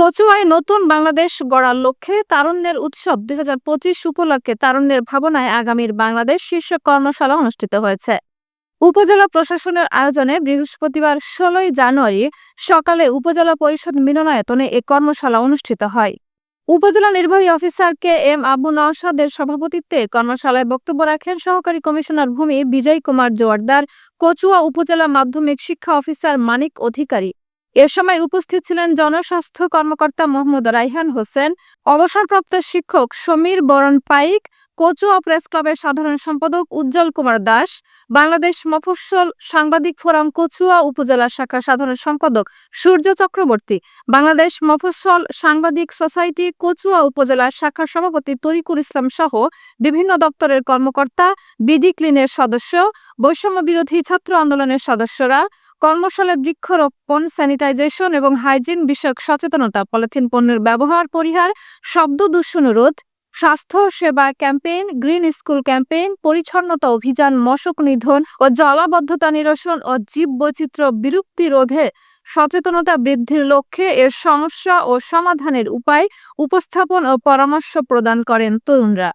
কচুয়ায় নতুন বাংলাদেশ গড়ার লক্ষ্যে তারুণ্যের উৎসব ২০২৫ উপলক্ষে তারুণ্যের ভাবনায় আগামীর বাংলাদেশ শীর্ষক কর্মশালা অনুষ্ঠিত হয়েছে। উপজেলা প্রশাসনের আয়োজনে বৃহস্পতিবার ১৬ জানুয়ারি সকালে উপজেলা পরিষদ মিলনায়তনে এ কর্মশালা অনুষ্ঠিত হয়। উপজেলা নির্বাহী অফিসার কে এম আবু নওশাদের সভাপতিত্বে কর্মশালায় বক্তব্য রাখেন সহকারী কমিশনার ভূমি বিজয় কুমার জোয়ারদার, কচুয়া উপজেলা মাধ্যমিক শিক্ষা অফিসার মানিক অধিকারী। এ সময় উপস্থিত ছিলেন জনস্বাস্থ্য কর্মকর্তা মোহাম্মদ রাইহান হোসেন, অবসরপ্রাপ্ত শিক্ষক সমীর বরণ পাইক, কচুয়া প্রেস ক্লাবের সাধারণ সম্পাদক উজ্জ্বল কুমার দাস, বাংলাদেশ মফস্বল সাংবাদিক ফোরাম কচুয়া উপজেলা শাখা সাধারণ সম্পাদক সূর্য চক্রবর্তী, বাংলাদেশ মফস্বল সাংবাদিক সোসাইটি কচুয়া উপজেলা শাখার সভাপতি তরিকুল ইসলাম সহ বিভিন্ন দপ্তরের কর্মকর্তা, বিডি ক্লিনের সদস্য, বৈষম্য বিরোধী ছাত্র আন্দোলনের সদস্যরা কর্মশালায় বৃক্ষরোপণ, স্যানিটাইজেশন এবং হাইজিন বিষয়ক সচেতনতা, পলিথিন পণ্যের ব্যবহার পরিহার, শব্দ দূষণ রোধ, স্বাস্থ্য সেবা ক্যাম্পেইন, গ্রিন স্কুল ক্যাম্পেইন, পরিচ্ছন্নতা অভিযান, মশক নিধন ও জলাবদ্ধতা নিরসন ও জীববৈচিত্র্য বিলুপ্তি রোধে সচেতনতা বৃদ্ধির লক্ষ্যে এর সমস্যা ও সমাধানের উপায় উপস্থাপন ও পরামর্শ প্রদান করেন তরুণরা।